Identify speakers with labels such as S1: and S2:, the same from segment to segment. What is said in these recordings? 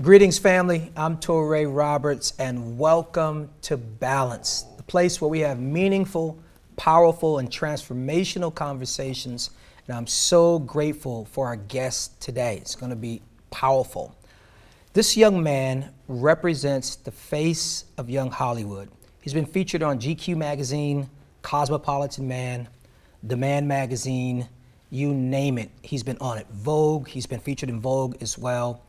S1: Greetings, family. I'm Touré Roberts, and welcome to Balance, the place where we have meaningful, powerful, and transformational conversations. And I'm so grateful for our guest today. It's going to be powerful. This young man represents the face of young Hollywood. He's been featured on GQ magazine, Cosmopolitan Man, Demand magazine, you name it. He's been on it. Vogue, he's been featured in Vogue as well.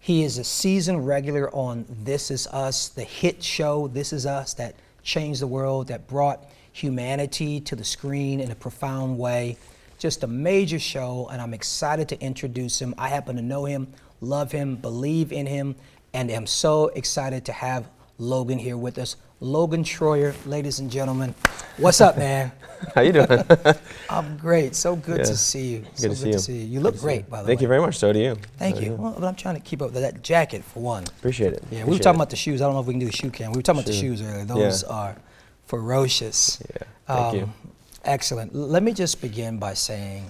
S1: He is a seasoned regular on This Is Us, the hit show This Is Us that changed the world, that brought humanity to the screen in a profound way. Just a major show, and I'm excited to introduce him. I happen to know him, love him, believe in him, and am so excited to have Logan here with us. Logan Troyer, ladies and gentlemen. What's up, man?
S2: How you doing?
S1: I'm great. So good to see you.
S2: Good to see you.
S1: You look great, by the way.
S2: Thank you very much. So do you.
S1: Thank you. Well, but I'm trying to keep up with that jacket, for one.
S2: Appreciate it.
S1: Yeah, we were talking about the shoes. I don't know if we can do the shoe cam. We were talking about the shoes earlier. Those are ferocious.
S2: Yeah, thank you.
S1: Excellent. Let me just begin by saying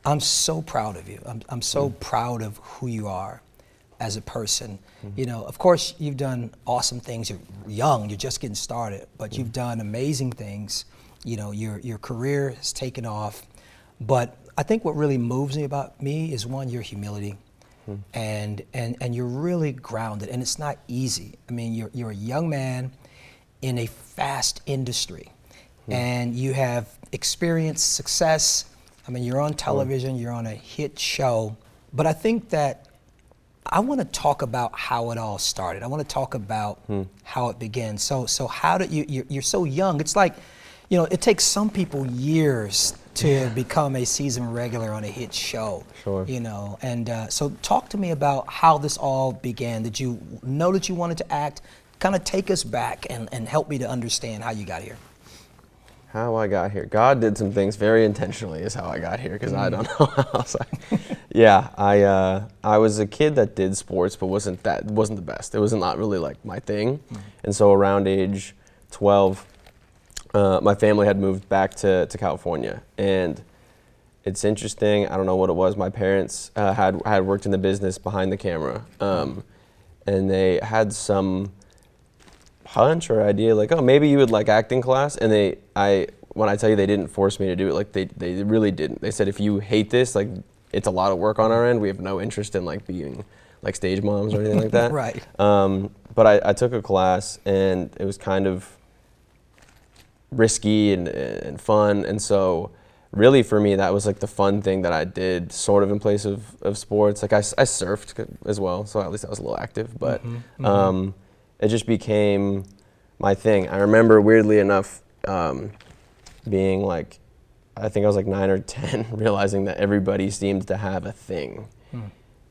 S1: I'm so proud of you. I'm so proud of who you are as a person. You know, of course, you've done awesome things. You're young, you're just getting started, but you've done amazing things. You know, your career has taken off. But I think what really moves me about me is, one, your humility, and you're really grounded, and it's not easy. I mean, you're a young man in a fast industry, and you have experienced success. I mean, you're on television, you're on a hit show, but I think that I want to talk about how it all started. I want to talk about how it began. So how did you're so young. It's like, you know, it takes some people years to become a season regular on a hit show.
S2: Sure.
S1: You know, and so talk to me about how this all began. Did you know that you wanted to act? Kind of take us back and help me to understand how you got here.
S2: How I got here. God did some things very intentionally is how I got here, because I don't know how else. Yeah, I was a kid that did sports, but wasn't the best. It was not really like my thing. And so around age 12, my family had moved back to California. And it's interesting, I don't know what it was. My parents had worked in the business behind the camera. And they had some hunch or idea, like, oh, maybe you would like acting class. And when I tell you they didn't force me to do it, like they really didn't. They said, if you hate this, like, it's a lot of work on our end. We have no interest in like being like stage moms or anything like that.
S1: Right.
S2: But I took a class, and it was kind of risky and fun. And so really for me, that was like the fun thing that I did sort of in place of sports. Like I surfed as well, so at least I was a little active, but it just became my thing. I remember, weirdly enough, being like, I think I was like 9 or 10, realizing that everybody seemed to have a thing.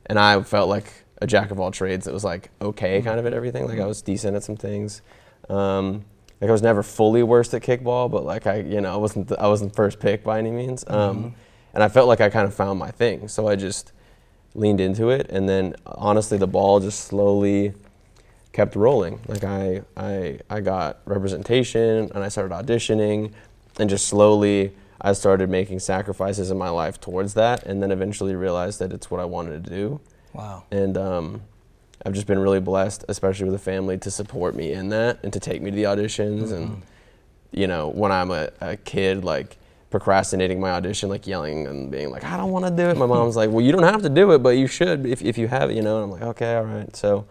S2: And I felt like a jack of all trades that was like okay kind of at everything. Like I was decent at some things. Like I was never fully worst at kickball, but like I wasn't first pick by any means. And I felt like I kind of found my thing. So I just leaned into it, and then honestly the ball just slowly kept rolling. Like I got representation, and I started auditioning, and just slowly I started making sacrifices in my life towards that, and then eventually realized that it's what I wanted to do.
S1: Wow.
S2: And I've just been really blessed, especially with a family, to support me in that and to take me to the auditions. And you know, when I'm a kid, like procrastinating my audition, like yelling and being like, I don't want to do it. My mom's like, well, you don't have to do it, but you should if you have it, you know. And I'm like, okay, all right. So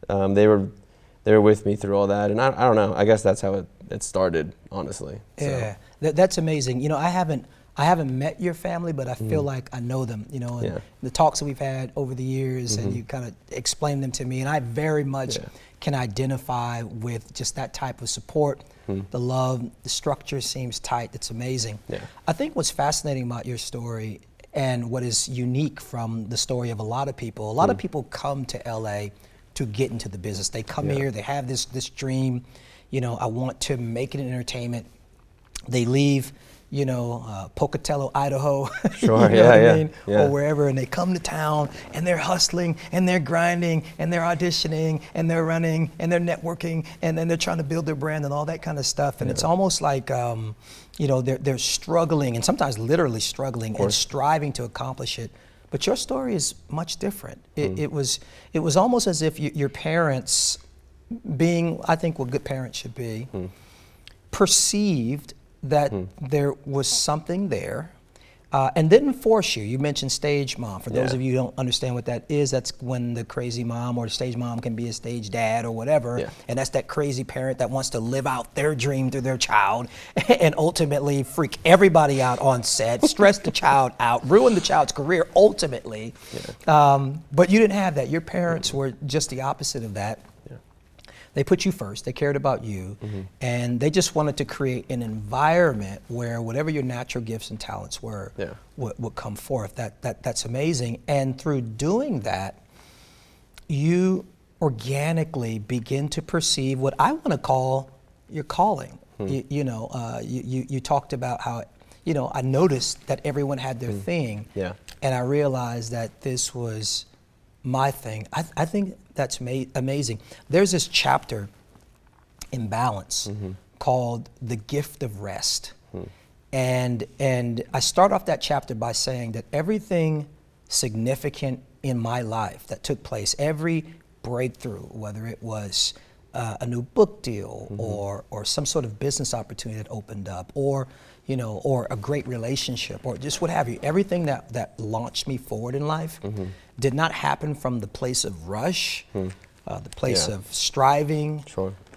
S2: they were with me through all that, and I don't know. I guess that's how it started, honestly.
S1: Yeah, that's amazing. You know, I haven't met your family, but I feel like I know them. You know, and the talks that we've had over the years, and you kind of explained them to me, and I very much can identify with just that type of support. The love, the structure seems tight. It's amazing. Yeah. I think what's fascinating about your story, and what is unique from the story of a lot of people, come to LA to get into the business. They come here, they have this dream, you know, I want to make it in entertainment. They leave, you know, Pocatello, Idaho,
S2: sure,
S1: you know what I mean? Or wherever, and they come to town, and they're hustling, and they're grinding, and they're auditioning, and they're running, and they're networking, and then they're trying to build their brand and all that kind of stuff. And it's almost like, you know, they're struggling, and sometimes literally struggling and striving to accomplish it. But your story is much different. It was almost as if your parents, being, I think what good parents should be, perceived that there was something there, and didn't force you. You mentioned stage mom. For those of you who don't understand what that is, that's when the crazy mom or the stage mom can be a stage dad or whatever, and that's that crazy parent that wants to live out their dream through their child and ultimately freak everybody out on set, stress the child out, ruin the child's career ultimately. But you didn't have that. Your parents were just the opposite of that. They put you first, they cared about you, and they just wanted to create an environment where whatever your natural gifts and talents were would come forth. That's amazing. And through doing that, you organically begin to perceive what I want to call your calling. You talked about how, I noticed that everyone had their thing, and I realized that this was my thing. I think that's amazing. There's this chapter in Balance called The Gift of Rest. And I start off that chapter by saying that everything significant in my life that took place, every breakthrough, whether it was a new book deal or some sort of business opportunity that opened up, or a great relationship, or just what have you, everything that launched me forward in life did not happen from the place of rush, the place of striving,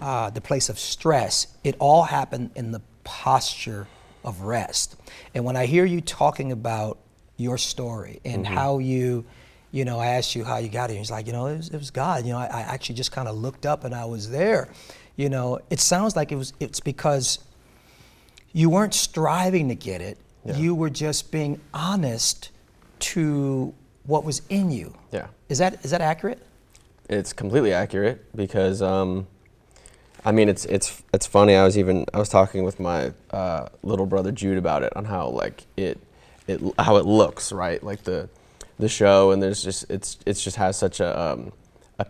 S1: the place of stress. It all happened in the posture of rest. And when I hear you talking about your story and how I asked you how you got here, he's like, it was God. I actually just kind of looked up and I was there. It sounds like it's because you weren't striving to get it. You were just being honest to what was in you. Is that accurate?
S2: It's completely accurate because it's funny. I was talking with my little brother Jude about it, on how how it looks, right? Like the show, and there's just it just has such a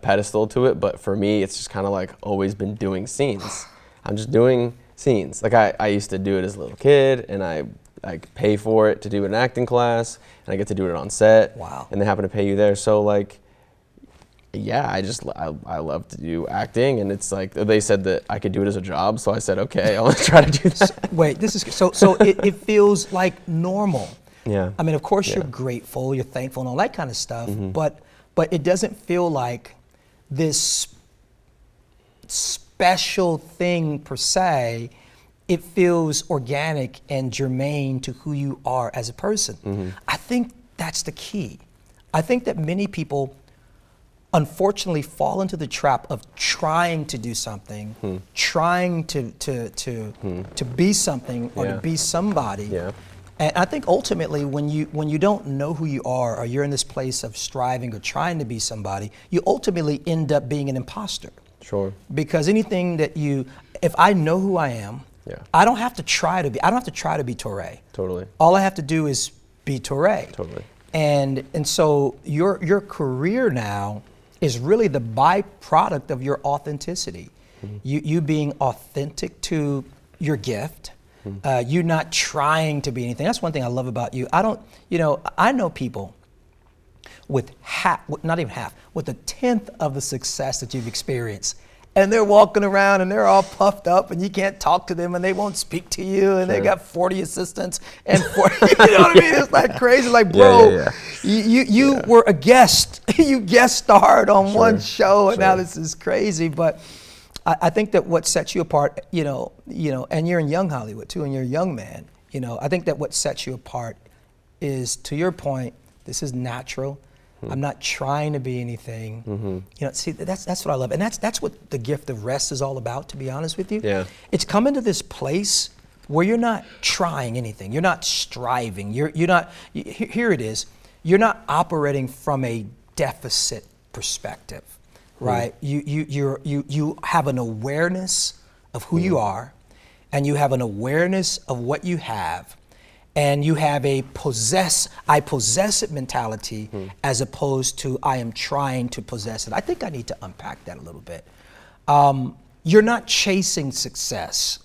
S2: pedestal to it. But for me, it's just kind of like always been doing scenes. I'm just doing scenes. Like I used to do it as a little kid, and I pay for it to do an acting class, and I get to do it on set.
S1: Wow.
S2: And they happen to pay you there. So I love to do acting, and it's like they said that I could do it as a job, so I said, okay, I'll try to do this.
S1: Wait, this is so it feels like normal.
S2: Yeah.
S1: I mean, of course you're grateful, you're thankful and all that kind of stuff, but it doesn't feel like this special thing per se. It feels organic and germane to who you are as a person. I think that's the key. I think that many people unfortunately fall into the trap of trying to do something, trying to be something or to be somebody. And I think ultimately when you don't know who you are, or you're in this place of striving or trying to be somebody, you ultimately end up being an imposter.
S2: Sure.
S1: Because anything that if I know who I am, I don't have to try to be Touré.
S2: Totally.
S1: All I have to do is be Touré.
S2: Totally.
S1: And so your career now is really the byproduct of your authenticity. You being authentic to your gift. You not trying to be anything. That's one thing I love about you. I know people with not even half, with a tenth of the success that you've experienced. And they're walking around and they're all puffed up and you can't talk to them and they won't speak to you and they got 40 assistants and 40, you know what I mean? It's like crazy, like bro, you were a guest, you guest starred on one show and now this is crazy. But I think that what sets you apart, and you're in young Hollywood too, and you're a young man, I think that what sets you apart is, to your point, this is natural. I'm not trying to be anything. See, that's what I love, and that's what the gift of rest is all about. To be honest with you, it's coming to this place where you're not trying anything. You're not striving. You're not. Here it is. You're not operating from a deficit perspective, right? You have an awareness of who you are, and you have an awareness of what you have. And you have I possess it mentality as opposed to I am trying to possess it. I think I need to unpack that a little bit. You're not chasing success.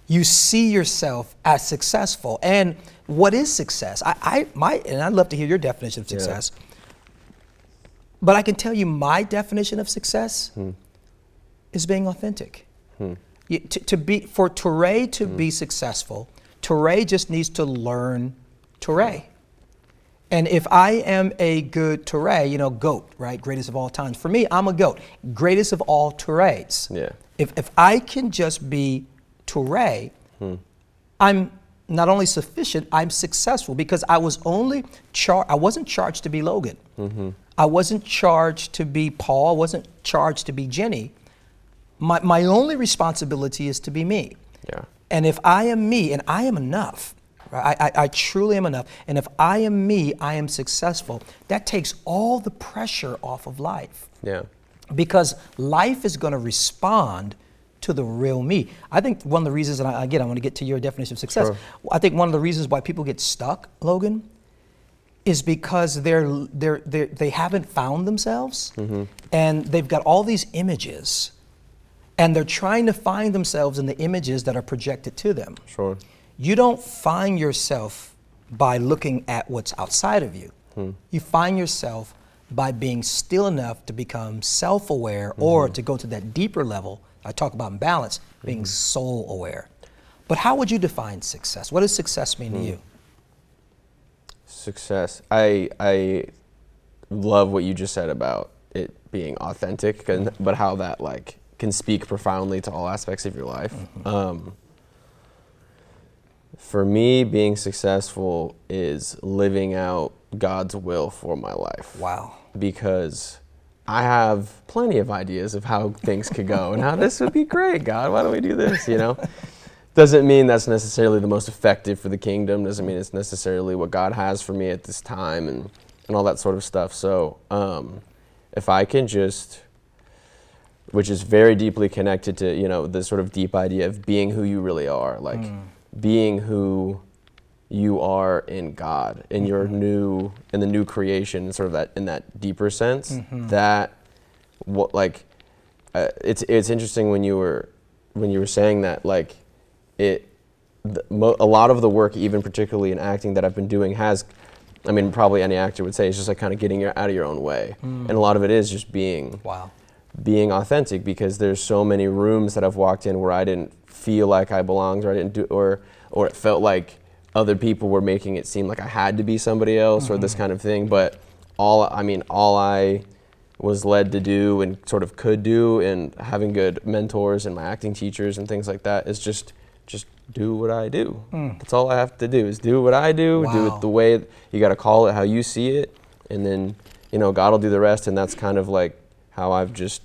S1: You see yourself as successful. And what is success? And I'd love to hear your definition of success. Yeah. But I can tell you my definition of success is being authentic. For Touré to be successful, Touré just needs to learn Touré. And if I am a good Touré, GOAT, right? Greatest of all times. For me, I'm a GOAT. Greatest of all Tourés.
S2: Yeah.
S1: If I can just be Touré, I'm not only sufficient, I'm successful, because I wasn't charged to be Logan. I wasn't charged to be Paul. I wasn't charged to be Jenny. My only responsibility is to be me.
S2: Yeah.
S1: And if I am me, and I am enough, right? I truly am enough. And if I am me, I am successful. That takes all the pressure off of life.
S2: Yeah.
S1: Because life is going to respond to the real me. I think one of the reasons, and I want to get to your definition of success.
S2: Sure.
S1: I think one of the reasons why people get stuck, Logan, is because they haven't found themselves, and they've got all these images, and they're trying to find themselves in the images that are projected to them.
S2: Sure.
S1: You don't find yourself by looking at what's outside of you. You find yourself by being still enough to become self-aware, or to go to that deeper level I talk about in balance, being soul aware. But how would you define success? What does success mean to you?
S2: Success. I love what you just said about it being authentic, but how that can speak profoundly to all aspects of your life. For me, being successful is living out God's will for my life.
S1: Wow.
S2: Because I have plenty of ideas of how things could go and how this would be great, God, why don't we do this, Doesn't mean that's necessarily the most effective for the kingdom, doesn't mean it's necessarily what God has for me at this time and all that sort of stuff. So if I can just, which is very deeply connected to, the sort of deep idea of being who you really are, being who you are in God, in in the new creation, sort of that in that deeper sense. That it's interesting when you were saying that a lot of the work, even particularly in acting, that I've been doing probably any actor would say, it's just kind of getting out of your own way, and a lot of it is just being authentic, because there's so many rooms that I've walked in where I didn't feel like I belonged, or I didn't do, or it felt like other people were making it seem like I had to be somebody else, or this kind of thing. But all I was led to do and sort of could do, and having good mentors and my acting teachers and things like that, is just do what I do. That's all I have to do, is do what I do, do it the way you got to call it, how you see it, and then God will do the rest. And that's kind of how I've just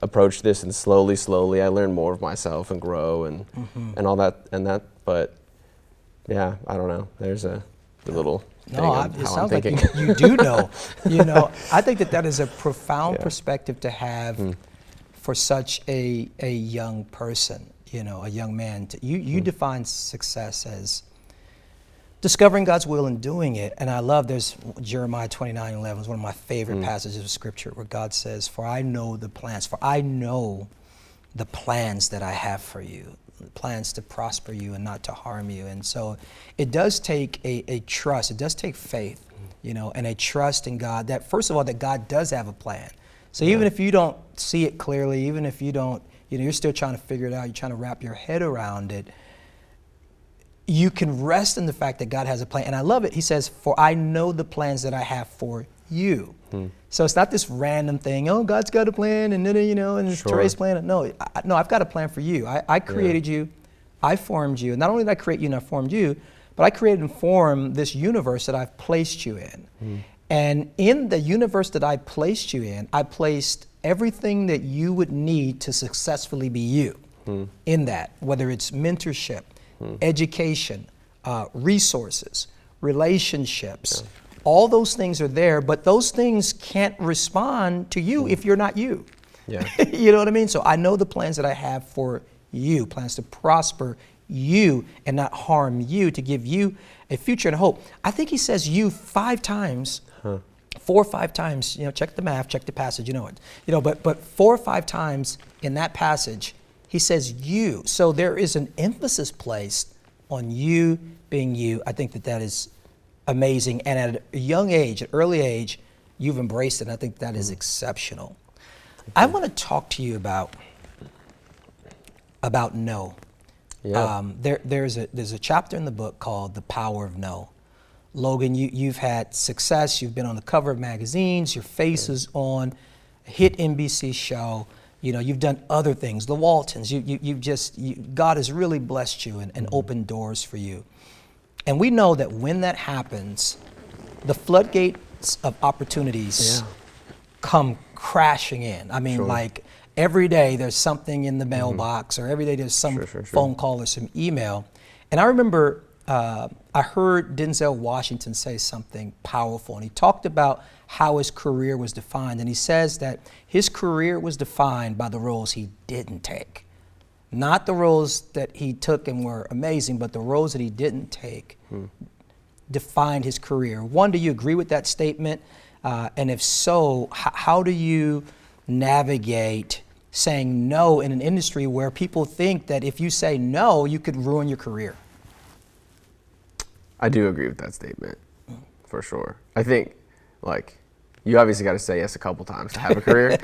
S2: approached this, and slowly I learn more of myself and grow and all that and that. But yeah, I don't know. There's a little thing on
S1: it
S2: how
S1: sounds
S2: I'm
S1: like
S2: thinking.
S1: you do know. I think that is a profound perspective to have for such a young person, a young man. You define success as discovering God's will and doing it. And I love, there's Jeremiah 29:11 is one of my favorite passages of scripture, where God says, for I know the plans that I have for you, plans to prosper you and not to harm you. And so it does take a trust, it does take faith, and a trust in God, that first of all, that God does have a plan. So even if you don't see it clearly, even if you don't, you're still trying to figure it out, you're trying to wrap your head around it, you can rest in the fact that God has a plan. And I love it. He says, for I know the plans that I have for you. So it's not this random thing, God's got a plan, and and Touré's plan. No, I've got a plan for you. I created you, I formed you. Not only did I create you and I formed you, but I created and formed this universe that I've placed you in. And in the universe that I placed you in, I placed everything that you would need to successfully be you in that, whether it's mentorship, education, resources, relationships. All those things are there, but those things can't respond to you if you're not you.
S2: Yeah.
S1: You know what I mean? So I know the plans that I have for you, plans to prosper you and not harm you, to give you a future and a hope. I think he says you 5 times, 4 or 5 times, check the math, check the passage, but 4 or 5 times in that passage, He says you. So there is an emphasis placed on you being you. I think that is amazing. And at a young age, at early age, you've embraced it. And I think that is exceptional. I want to talk to you about no.
S2: Yeah.
S1: There's a chapter in the book called The Power of No. Logan, you've had success. You've been on the cover of magazines. Your face is on a hit NBC show. You know, you've done other things, the Waltons. God has really blessed you and opened doors for you. And we know that when that happens, the floodgates of opportunities come crashing in. I mean, like every day there's something in the mailbox, or every day there's some phone call or some email. And I remember I heard Denzel Washington say something powerful, and he talked about how his career was defined. And he says that his career was defined by the roles he didn't take. Not the roles that he took and were amazing, but the roles that he didn't take defined his career. One, do you agree with that statement? And if so, how do you navigate saying no in an industry where people think that if you say no, you could ruin your career?
S2: I do agree with that statement, for sure. I think, like, you obviously got to say yes a couple times to have a career.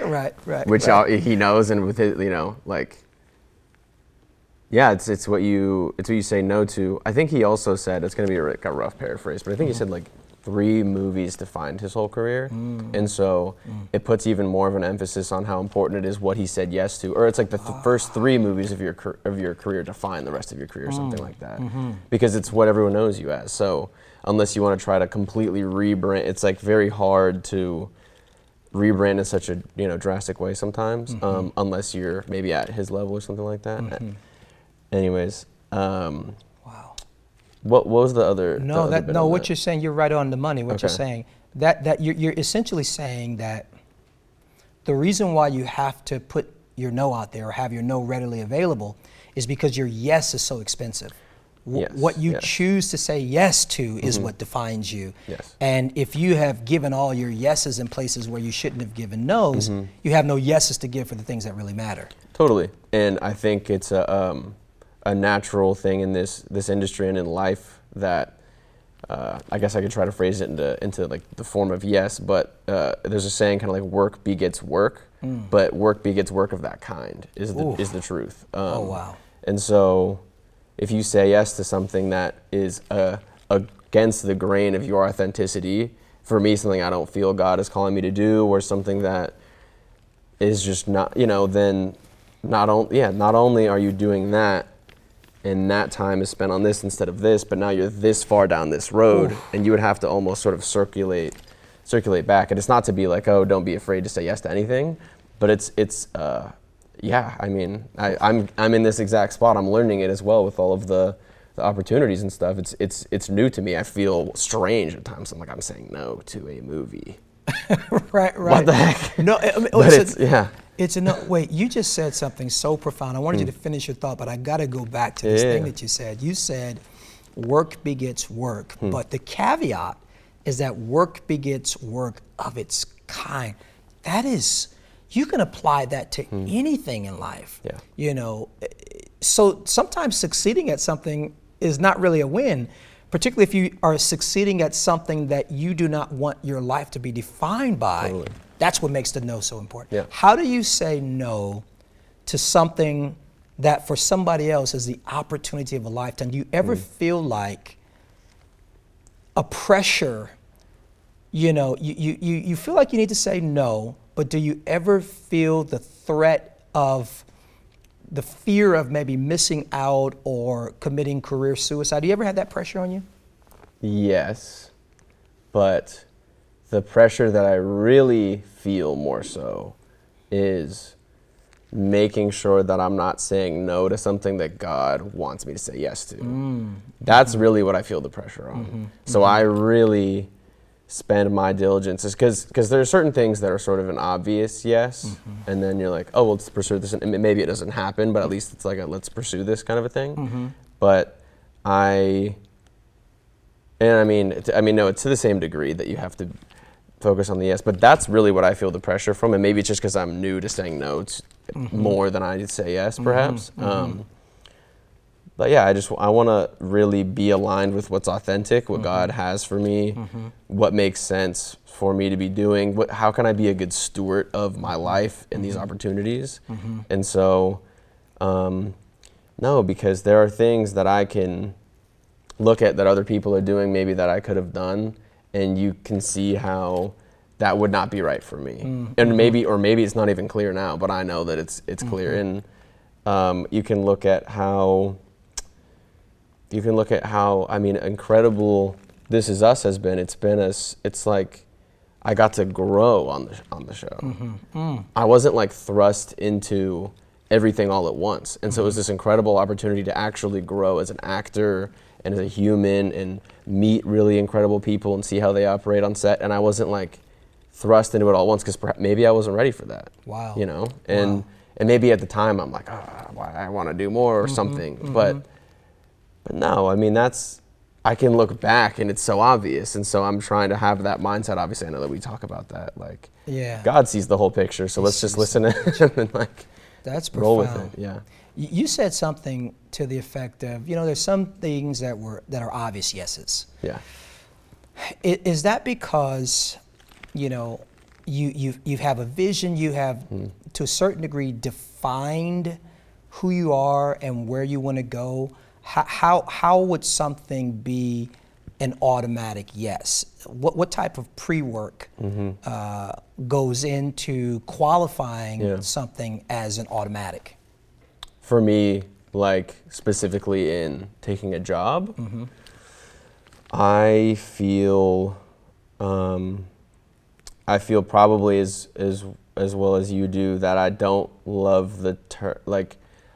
S1: Right.
S2: Which he knows, and with it, you know, like, yeah, it's what you say no to. I think he also said, it's going to be a rough paraphrase, but I think he said like 3 movies defined his whole career, and so it puts even more of an emphasis on how important it is what he said yes to, or it's like the first 3 movies of your career define the rest of your career, or something like that, because it's what everyone knows you as. So unless you want to try to completely rebrand, it's like very hard to rebrand in such a drastic way sometimes, unless you're maybe at his level or something like that. Anyways, wow. What was the other?
S1: What you're saying, you're right on the money. What you're saying, that you're essentially saying that the reason why you have to put your no out there or have your no readily available is because your yes is so expensive. What you choose to say yes to is what defines you.
S2: Yes.
S1: And if you have given all your yeses in places where you shouldn't have given nos, you have no yeses to give for the things that really matter.
S2: Totally. And I think it's a natural thing in this industry and in life that I guess I could try to phrase it into like the form of yes, but there's a saying kind of like work begets work, but work begets work of that kind is the truth.
S1: Oh wow!
S2: And so if you say yes to something that is against the grain of your authenticity, for me something I don't feel God is calling me to do, or something that is just not, then not only are you doing that, and that time is spent on this instead of this, but now you're this far down this road, and you would have to almost sort of circulate back. And it's not to be like, oh, don't be afraid to say yes to anything, but I mean, I'm in this exact spot. I'm learning it as well with all of the opportunities and stuff. It's new to me. I feel strange at times. I'm saying no to a movie.
S1: Right.
S2: What the heck?
S1: No,
S2: but
S1: it's a no. Wait, you just said something so profound. I wanted you to finish your thought, but I got to go back to this thing that you said. You said work begets work, but the caveat is that work begets work of its kind. That is, you can apply that to anything in life.
S2: Yeah.
S1: So sometimes succeeding at something is not really a win, particularly if you are succeeding at something that you do not want your life to be defined by.
S2: Totally.
S1: That's what makes the no so important.
S2: Yeah.
S1: How do you say no to something that for somebody else is the opportunity of a lifetime? Do you ever feel like a pressure, you feel like you need to say no, but do you ever feel the threat of the fear of maybe missing out or committing career suicide? Do you ever have that pressure on you?
S2: Yes, but the pressure that I really feel more so is making sure that I'm not saying no to something that God wants me to say yes to. That's really what I feel the pressure on. So I really spend my diligence, because there are certain things that are sort of an obvious yes, and then you're like, oh, well, let's pursue this, and maybe it doesn't happen, but at least it's like a let's pursue this kind of a thing. But no, it's to the same degree that you have to focus on the yes. But that's really what I feel the pressure from, and maybe it's just because I'm new to saying no more than I say yes, perhaps. But yeah, I want to really be aligned with what's authentic, what God has for me, what makes sense for me to be doing, how can I be a good steward of my life in these opportunities. And so, no, because there are things that I can look at that other people are doing, maybe that I could have done, and you can see how that would not be right for me. And maybe it's not even clear now, but I know that it's clear. And you can look at how I mean, incredible This Is Us has been. It's like I got to grow on the show. I wasn't like thrust into everything all at once. And so it was this incredible opportunity to actually grow as an actor and as a human and meet really incredible people and see how they operate on set. And I wasn't like thrust into it all at once because maybe I wasn't ready for that.
S1: Wow.
S2: You know? And maybe at the time I'm like, I want to do more or something. But no, I mean, I can look back and it's so obvious. And so I'm trying to have that mindset. Obviously, I know that we talk about that. Like, God sees the whole picture. So let's just listen to him and like,
S1: that's profound.
S2: Roll with it. Yeah.
S1: You said something to the effect of, there's some things that are obvious yeses.
S2: Yeah.
S1: Is that because, you have a vision, you have to a certain degree defined who you are and where you want to go? How would something be an automatic yes? What type of pre-work goes into qualifying something as an automatic?
S2: For me, like specifically in taking a job, I feel probably as well as you do that I don't love the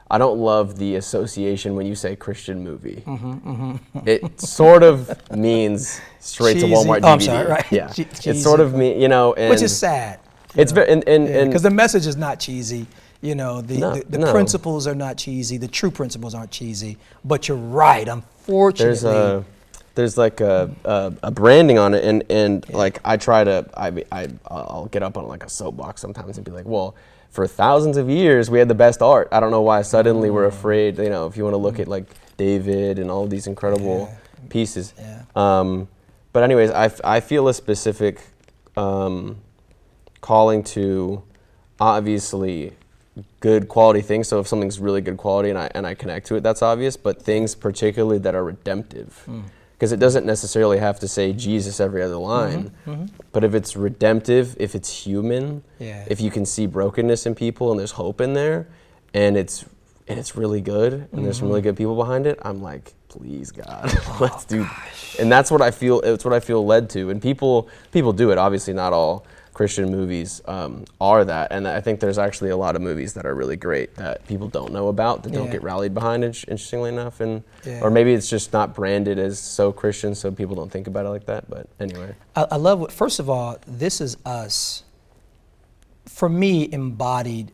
S2: I don't love the association when you say Christian movie. It sort of means straight
S1: cheesy.
S2: to Walmart DVD.
S1: Oh, I'm sorry, right?
S2: Yeah,
S1: Cheesy.
S2: it's sort of me, and
S1: which is sad.
S2: It's very and
S1: because the message is not cheesy. The principles are not cheesy. The true principles aren't cheesy. But you're right. Unfortunately,
S2: there's like a branding on it, and like I'll get up on like a soapbox sometimes and be like, well, for thousands of years we had the best art. I don't know why suddenly we're afraid. If you want to look at like David and all these incredible pieces. But anyways, I feel a specific calling to obviously good quality things. So if something's really good quality and I connect to it, that's obvious. But things particularly that are redemptive. Because it doesn't necessarily have to say Jesus every other line, but if it's redemptive, if it's human, if you can see brokenness in people and there's hope in there, and it's really good, and there's some really good people behind it, I'm like, please God, let's do. And that's what I feel. It's what I feel led to. And people do it. Obviously, not all Christian movies are that, and I think there's actually a lot of movies that are really great that people don't know about, that don't get rallied behind, interestingly enough, and or maybe it's just not branded as so Christian, so people don't think about it like that. But anyway,
S1: I love what. First of all, This Is Us, for me, embodied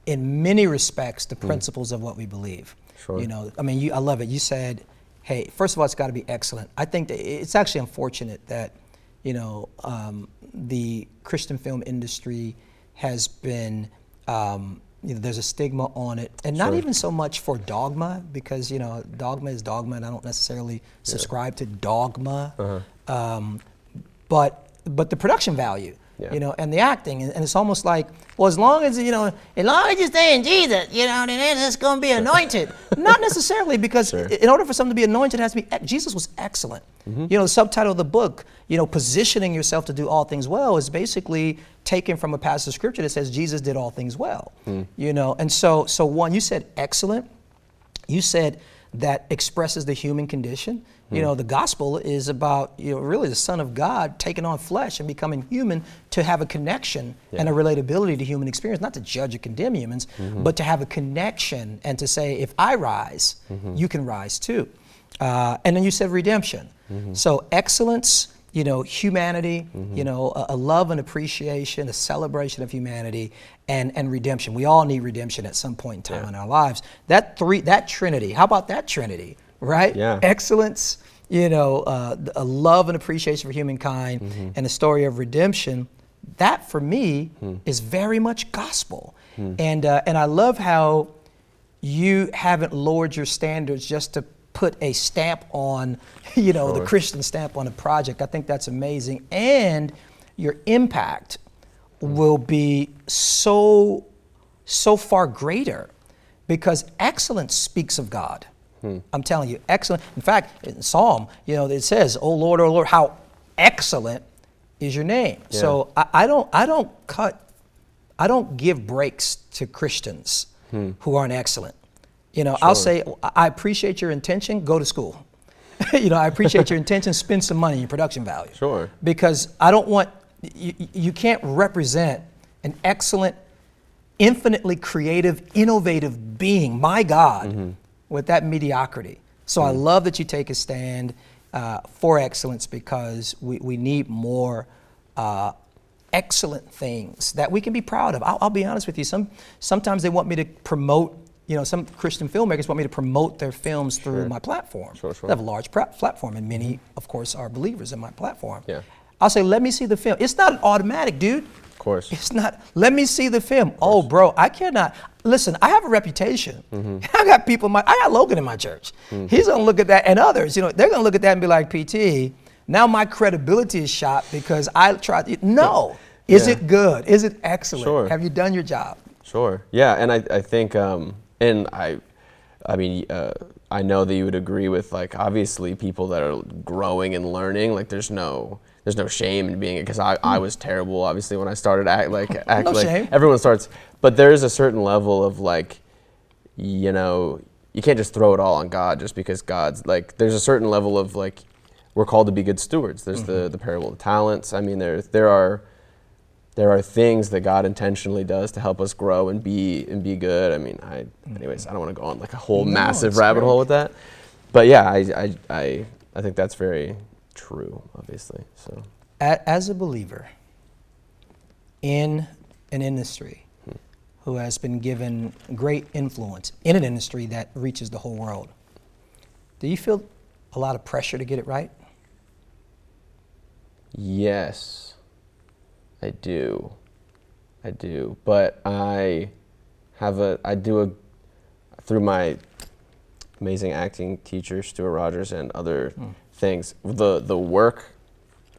S1: in many respects the principles of what we believe.
S2: Sure.
S1: I love it. You said, hey, first of all, it's got to be excellent. I think that it's actually unfortunate that the Christian film industry has been, there's a stigma on it, and not even so much for dogma, because dogma is dogma, and I don't necessarily subscribe to dogma, but the production value, and the acting, and it's almost like, well, as long as you stay in Jesus, then it's going to be anointed. Not necessarily, because in order for something to be anointed, it has to be. Jesus was excellent. The subtitle of the book, positioning yourself to do all things well, is basically taken from a passage of scripture that says Jesus did all things well. And so one, you said excellent. You said that expresses the human condition. The gospel is about, really the Son of God taking on flesh and becoming human to have a connection and a relatability to human experience, not to judge or condemn humans, but to have a connection and to say, if I rise, you can rise too. And then you said redemption. So excellence, humanity, a love and appreciation, a celebration of humanity, and redemption. We all need redemption at some point in time in our lives. That trinity, how about that trinity, right?
S2: Yeah.
S1: Excellence, a love and appreciation for humankind, and a story of redemption, that for me is very much gospel. And I love how you haven't lowered your standards just to put a stamp on, the Christian stamp on a project. I think that's amazing. And your impact will be so far greater because excellence speaks of God. I'm telling you, excellent. In fact, in Psalm, it says, "Oh Lord, how excellent is your name." Yeah. So I don't give breaks to Christians who aren't excellent. Sure. I'll say, I appreciate your intention, go to school. I appreciate your intention, spend some money in your production value.
S2: Sure.
S1: Because I don't want, you can't represent an excellent, infinitely creative, innovative being, my God, with that mediocrity. So I love that you take a stand for excellence because we need more excellent things that we can be proud of. I'll be honest with you. Sometimes they want me to promote, some Christian filmmakers want me to promote their films through my platform. Sure. They have a large platform, and many, of course, are believers in my platform. Yeah. I'll say, let me see the film. It's not an automatic, dude.
S2: Of course.
S1: It's not, let me see the film. Oh, bro, I cannot. Listen, I have a reputation. I got people, I got Logan in my church. He's going to look at that, and others, they're going to look at that and be like, PT, now my credibility is shot because I tried. No. Is it good? Is it excellent?
S2: Sure.
S1: Have you done your job?
S2: Sure. Yeah, and I think, and I know that you would agree with, like, obviously people that are growing and learning, like there's no shame in being it, because I was terrible, obviously, when I started act like
S1: shame.
S2: Everyone starts, but there is a certain level of, like, you can't just throw it all on God just because God's, like, there's a certain level of, like, we're called to be good stewards. There's the parable of talents. I mean, there are things that God intentionally does to help us grow and be good. I mean, anyways, I don't want to go on like a whole massive rabbit hole with that. But yeah, I think that's very true, obviously. So,
S1: as a believer in an industry who has been given great influence in an industry that reaches the whole world, do you feel a lot of pressure to get it right?
S2: Yes. I do, but through my amazing acting teacher, Stuart Rogers, and other things, the work,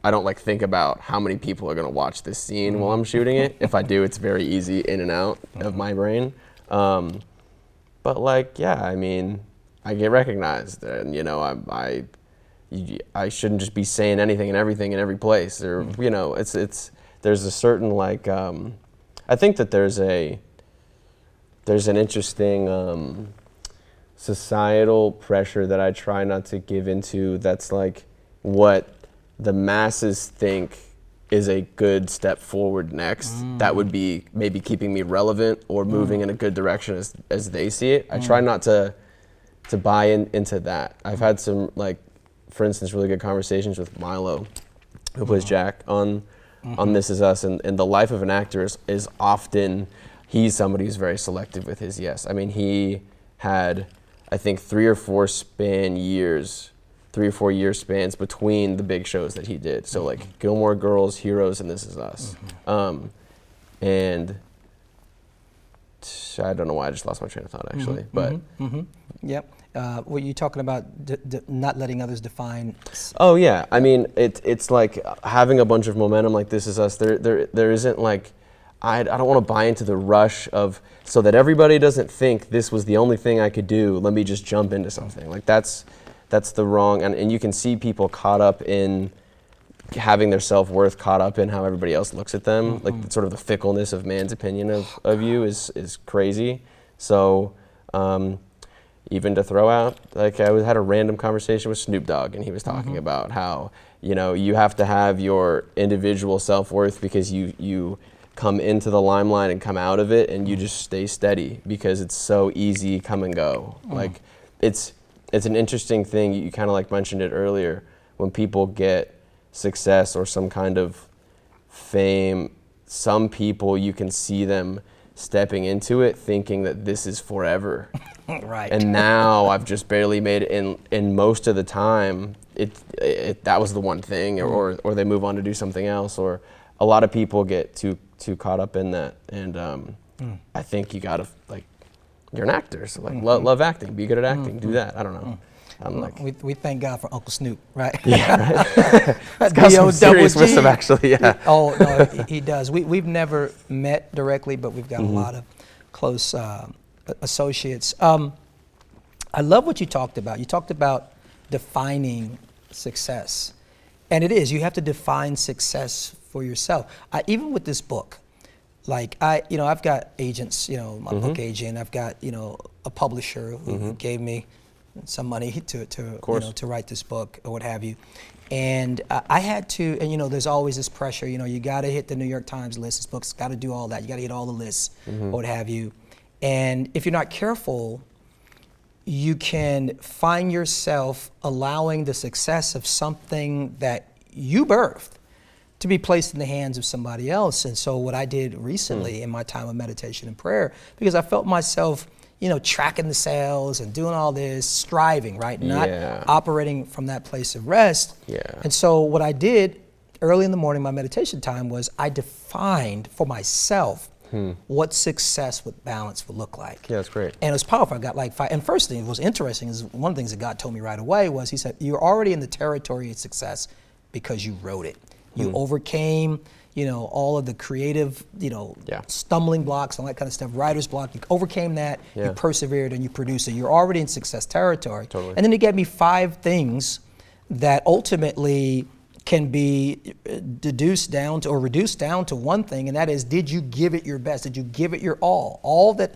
S2: I don't like think about how many people are gonna watch this scene while I'm shooting it. If I do, it's very easy in and out of my brain. But like, yeah, I mean, I get recognized, and I shouldn't just be saying anything and everything in every place, or there's a certain, like, I think that there's an interesting societal pressure that I try not to give into, that's like what the masses think is a good step forward next. That would be maybe keeping me relevant or moving in a good direction as they see it. I try not to buy into that. I've had some, like, for instance, really good conversations with Milo, who plays Jack on This Is Us, and the life of an actor is often, he's somebody who's very selective with his yes. I mean, he had, I think, 3 or 4 year spans between the big shows that he did. So like Gilmore Girls, Heroes, and This Is Us. And I don't know why I just lost my train of thought, actually. But
S1: Yep. Were you talking about not letting others define?
S2: Oh yeah, I mean, it's like having a bunch of momentum like This Is Us. There isn't, like, I don't want to buy into the rush of, so that everybody doesn't think this was the only thing I could do, let me just jump into something. Like that's the wrong, and you can see people caught up in having their self-worth caught up in how everybody else looks at them. Like sort of the fickleness of man's opinion of you is crazy. So even to throw out, like, I had a random conversation with Snoop Dogg, and he was talking about how, you have to have your individual self-worth because you come into the limelight and come out of it, and you just stay steady because it's so easy come and go. Like, it's an interesting thing. You kind of like mentioned it earlier, when people get success or some kind of fame, some people, you can see them stepping into it thinking that this is forever.
S1: Right.
S2: And now I've just barely made it in most of the time that was the one thing, or they move on to do something else, or a lot of people get too caught up in that. And I think you gotta, like, you're an actor, so like love acting, be good at acting, do that. I don't know. I'm like,
S1: we thank God for Uncle Snoop, right?
S2: yeah, right. It's got some serious wisdom, actually. Yeah.
S1: Oh no, he does. We've never met directly, but we've got a lot of close associates. I love what you talked about. You talked about defining success, and it is, you have to define success for yourself. Even with this book, like I've got agents, my book agent. I've got a publisher who gave me some money to write this book or what have you. And I had to, and there's always this pressure, you got to hit the New York Times list. This book's got to do all that. You got to hit all the lists or what have you. And if you're not careful, you can find yourself allowing the success of something that you birthed to be placed in the hands of somebody else. And so what I did recently in my time of meditation and prayer, because I felt myself tracking the sales and doing all this, striving, right? Not operating from that place of rest.
S2: Yeah.
S1: And so what I did early in the morning, my meditation time, was I defined for myself what success with balance would look like.
S2: Yeah, that's great.
S1: And it was powerful. I got like 5. And first thing that was interesting is one of the things that God told me right away was, he said, you're already in the territory of success because you wrote it. You overcame all of the creative, stumbling blocks and all that kind of stuff, writer's block. You overcame that, you persevered, and you produced it. You're already in success territory.
S2: Totally.
S1: And then he gave me 5 things that ultimately can be reduced down to one thing, and that is, did you give it your best? Did you give it your all? All that,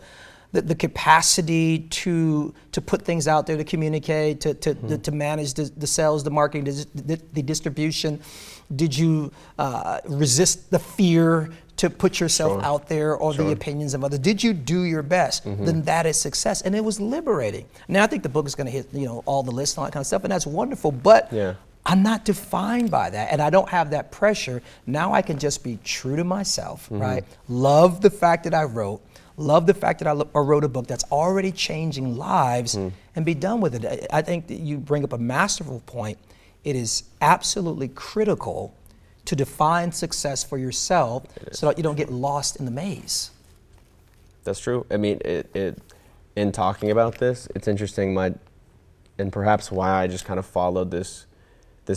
S1: the capacity to put things out there, to communicate, to manage the sales, the marketing, the distribution. Did you resist the fear to put yourself out there, or the opinions of others? Did you do your best? Then that is success. And it was liberating. Now I think the book is going to hit all the lists and all that kind of stuff, and that's wonderful. But I'm not defined by that, and I don't have that pressure. Now I can just be true to myself, right? Love the fact that I wrote. Love the fact that I wrote a book that's already changing lives, and be done with it. I think that you bring up a masterful point. It is absolutely critical to define success for yourself so that you don't get lost in the maze.
S2: That's true. I mean, in talking about this, it's interesting, and perhaps why I just kind of followed this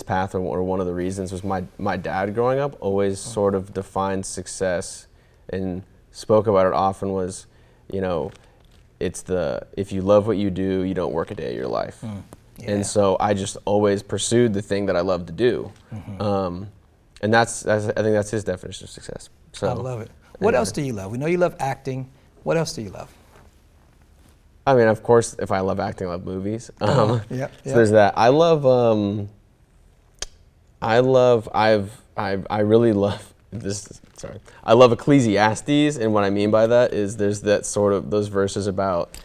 S2: path, or one of the reasons was my dad growing up always sort of defined success and spoke about it often, was, it's if you love what you do, you don't work a day of your life. And so I just always pursued the thing that I love to do. And I think that's his definition of success. So
S1: I love it. What else do you love? We know you love acting. What else do you love?
S2: I mean, of course, if I love acting, I love movies. So
S1: Yep.
S2: there's that. I really love this. Sorry. I love Ecclesiastes, and what I mean by that is there's that sort of those verses about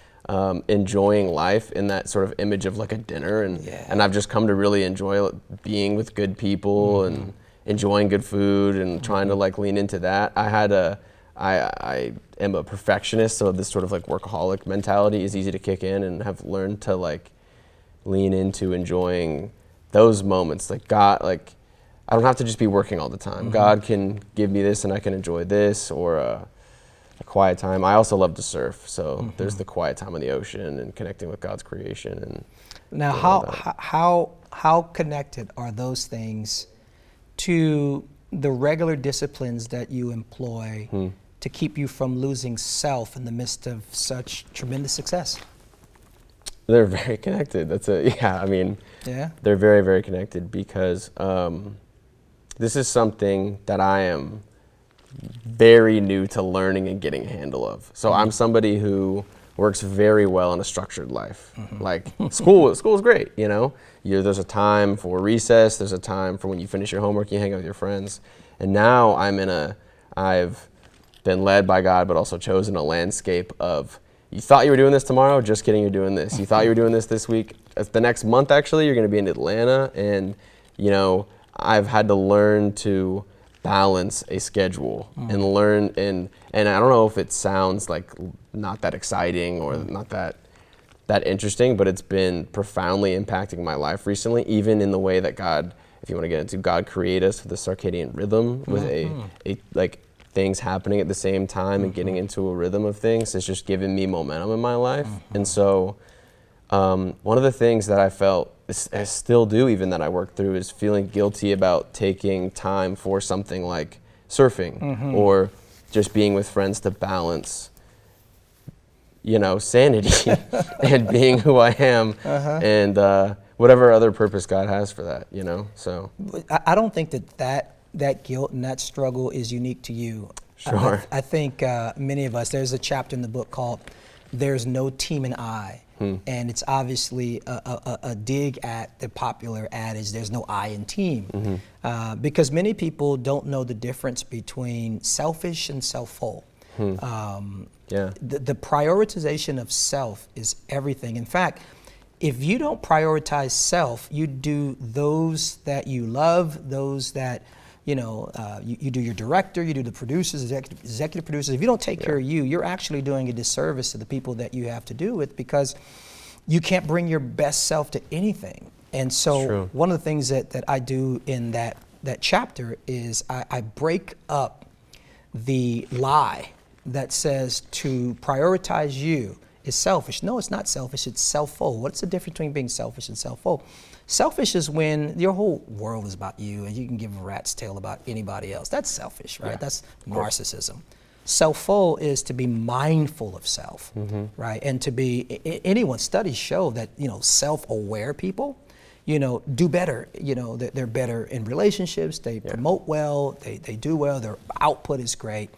S2: enjoying life in that sort of image of like a dinner, and I've just come to really enjoy being with good people and enjoying good food and trying to like lean into that. I am a perfectionist, so this sort of like workaholic mentality is easy to kick in, and have learned to like lean into enjoying those moments. Like God, like I don't have to just be working all the time. God can give me this, and I can enjoy this, or a quiet time. I also love to surf, so there's the quiet time on the ocean and connecting with God's creation. And
S1: now, how connected are those things to the regular disciplines that you employ to keep you from losing self in the midst of such tremendous success?
S2: They're very connected. They're very, very connected, because this is something that I am very new to learning and getting a handle of. So I'm somebody who works very well in a structured life. Like school is great, there's a time for recess, there's a time for when you finish your homework, you hang out with your friends. And now I've been led by God, but also chosen a landscape of, you thought you were doing this tomorrow, just kidding, you're doing this. You thought you were doing this week. The next month, actually, you're going to be in Atlanta. And, I've had to learn to balance a schedule and learn, and I don't know if it sounds like not that exciting or not that interesting, but it's been profoundly impacting my life recently, even in the way that God, if you want to get into, God created us with a circadian rhythm, with a like things happening at the same time and getting into a rhythm of things has just given me momentum in my life. And so one of the things that I felt, I still do even, that I work through, is feeling guilty about taking time for something like surfing or just being with friends to balance, you know, sanity and being who I am and whatever other purpose God has for that, you know. So
S1: I don't think that guilt and that struggle is unique to you.
S2: Sure.
S1: I think many of us, there's a chapter in the book called "There's No Team in I," and it's obviously a dig at the popular adage, "There's no I in team," because many people don't know the difference between selfish and self-full. The prioritization of self is everything. In fact, if you don't prioritize self, you do those that you love, those that, you know, you do your director, you do the producers, executive producers. If you don't take care of you, you're actually doing a disservice to the people that you have to do with, because you can't bring your best self to anything. And so one of the things that I do in that chapter is I break up the lie that says to prioritize you is selfish. No, it's not selfish, it's self-full. What's the difference between being selfish and self-full? Selfish is when your whole world is about you and you can give a rat's tail about anybody else. That's selfish, right? That's narcissism. Self-full is to be mindful of self, right? And to be, anyone's studies show that, you know, self-aware people, you know, do better. You know, they're better in relationships, they promote well, they do well, their output is great.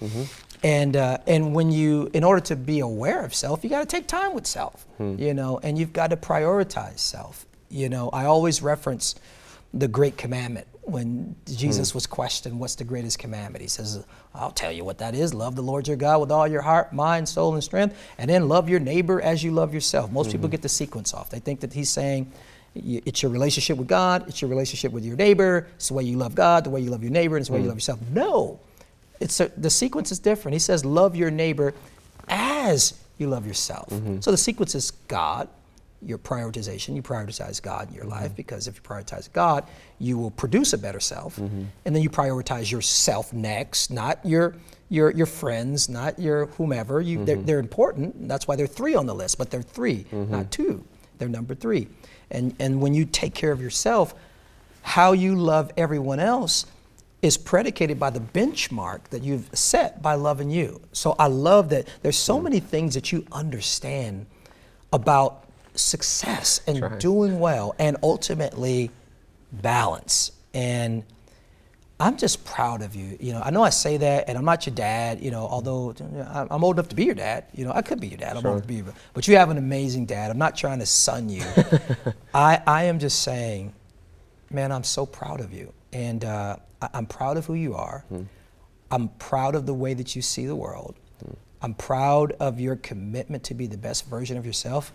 S1: And when you, in order to be aware of self, you got to take time with self, you know, and you've got to prioritize self. You know, I always reference the great commandment when Jesus was questioned, what's the greatest commandment? He says, I'll tell you what that is. Love the Lord your God with all your heart, mind, soul, and strength, and then love your neighbor as you love yourself. Most people get the sequence off. They think that he's saying it's your relationship with God, it's your relationship with your neighbor, it's the way you love God, the way you love your neighbor, and it's the way you love yourself. No. The sequence is different. He says, love your neighbor as you love yourself. So the sequence is God, your prioritization. You prioritize God in your life, because if you prioritize God, you will produce a better self. And then you prioritize yourself next, not your friends, not your whomever. They're important. That's why they're 3 on the list, but they're 3, not 2. They're number 3. And when you take care of yourself, how you love everyone else is predicated by the benchmark that you've set by loving you. So I love that there's so many things that you understand about success and doing well and ultimately balance. And I'm just proud of you. You know, I know I say that, and I'm not your dad, you know, although I'm old enough to be your dad. You know, I could be your dad. I'm old enough to be your, but you have an amazing dad. I'm not trying to son you. I am just saying, man, I'm so proud of you. And I'm proud of who you are. I'm proud of the way that you see the world. I'm proud of your commitment to be the best version of yourself.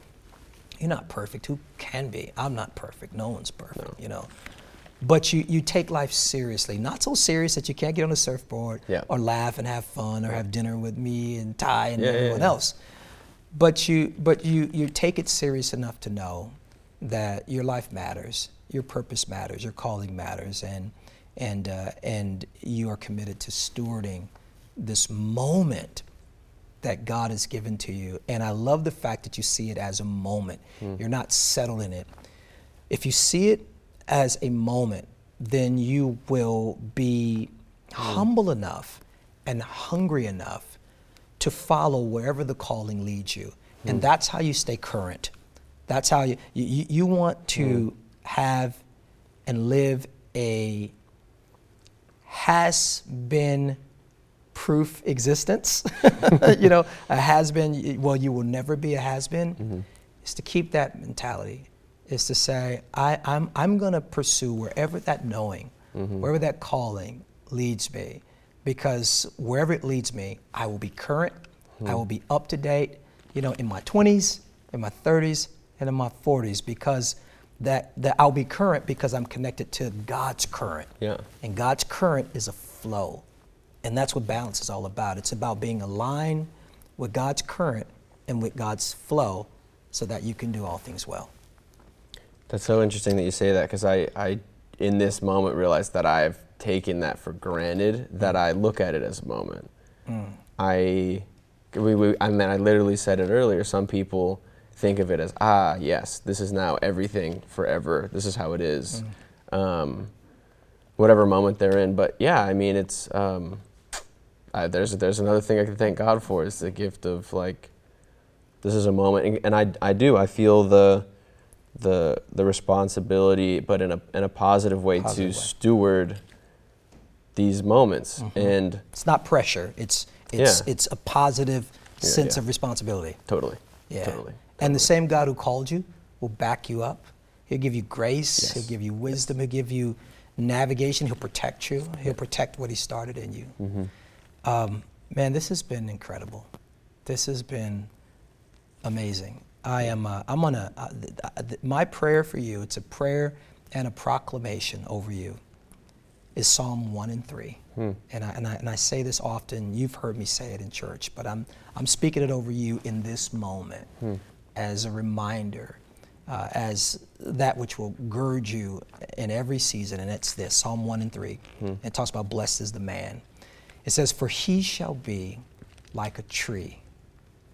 S1: You're not perfect. Who can be? I'm not perfect. No one's perfect, you know. But you take life seriously. Not so serious that you can't get on a surfboard or laugh and have fun or have dinner with me and Ty and everyone else. But you take it serious enough to know that your life matters, your purpose matters, your calling matters, and you are committed to stewarding this moment that God has given to you. And I love the fact that you see it as a moment. You're not settled in it. If you see it as a moment, then you will be humble enough and hungry enough to follow wherever the calling leads you. And that's how you stay current. That's how you want to have and live a has-been proof existence. You know, a has-been, well, you will never be a has-been. Is to keep that mentality. Is to say, I'm going to pursue wherever that knowing, wherever that calling leads me, because wherever it leads me, I will be current, I will be up to date, you know, in my 20s, in my 30s, and in my 40s, because that I'll be current because I'm connected to God's current. And God's current is a flow. And that's what balance is all about. It's about being aligned with God's current and with God's flow so that you can do all things well.
S2: That's so interesting that you say that, because I in this moment realized that I've taken that for granted, that I look at it as a moment. I literally said it earlier. Some people think of it as, yes, this is now everything forever. This is how it is. Whatever moment they're in. But yeah, I mean, it's there's another thing I can thank God for, is the gift of, like, this is a moment, and I feel the responsibility, but in a positive way, to steward these moments. And
S1: it's not pressure. It's a positive sense of responsibility.
S2: Totally.
S1: And the same God who called you will back you up. He'll give you grace.
S2: Yes.
S1: He'll give you wisdom. He'll give you navigation. He'll protect you. He'll protect what he started in you. Man, this has been incredible. This has been amazing. My prayer for you, it's a prayer and a proclamation over you, is Psalm 1 and 3. And I say this often. You've heard me say it in church, but I'm speaking it over you in this moment as a reminder, as that which will gird you in every season. And it's this, Psalm 1 and 3. It talks about blessed is the man. It says, for he shall be like a tree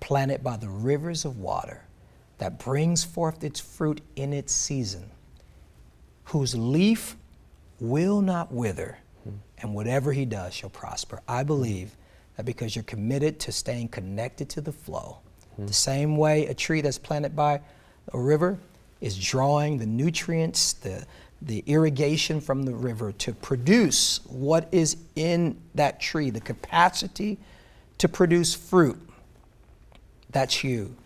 S1: planted by the rivers of water, that brings forth its fruit in its season, whose leaf will not wither, and whatever he does shall prosper. I believe that because you're committed to staying connected to the flow, the same way a tree that's planted by a river is drawing the nutrients, the irrigation from the river to produce what is in that tree, the capacity to produce fruit. That's you.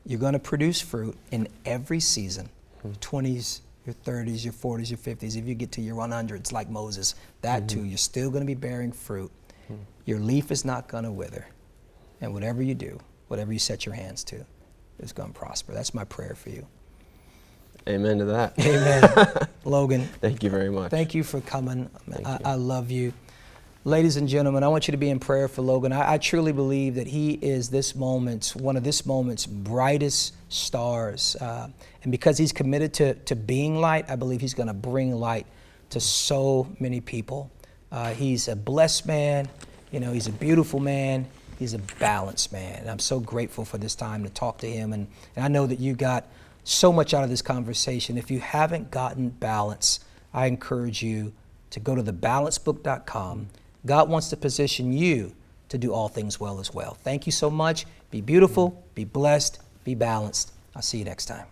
S1: You're going to produce fruit in every season, your 20s, your 30s, your 40s, your 50s. If you get to your 100s like Moses, that too, you're still going to be bearing fruit. Your leaf is not going to wither. And whatever you do, whatever you set your hands to, is going to prosper. That's my prayer for you.
S2: Amen to that.
S1: Amen. Logan.
S2: Thank you very much.
S1: Thank you for coming. I love you. Ladies and gentlemen, I want you to be in prayer for Logan. I truly believe that he is one of this moment's brightest stars. And because he's committed to being light, I believe he's going to bring light to so many people. He's a blessed man. He's a beautiful man. He's a balanced man. And I'm so grateful for this time to talk to him. And I know that you got so much out of this conversation. If you haven't gotten balance, I encourage you to go to thebalancebook.com. God wants to position you to do all things well as well. Thank you so much. Be beautiful, be blessed, be balanced. I'll see you next time.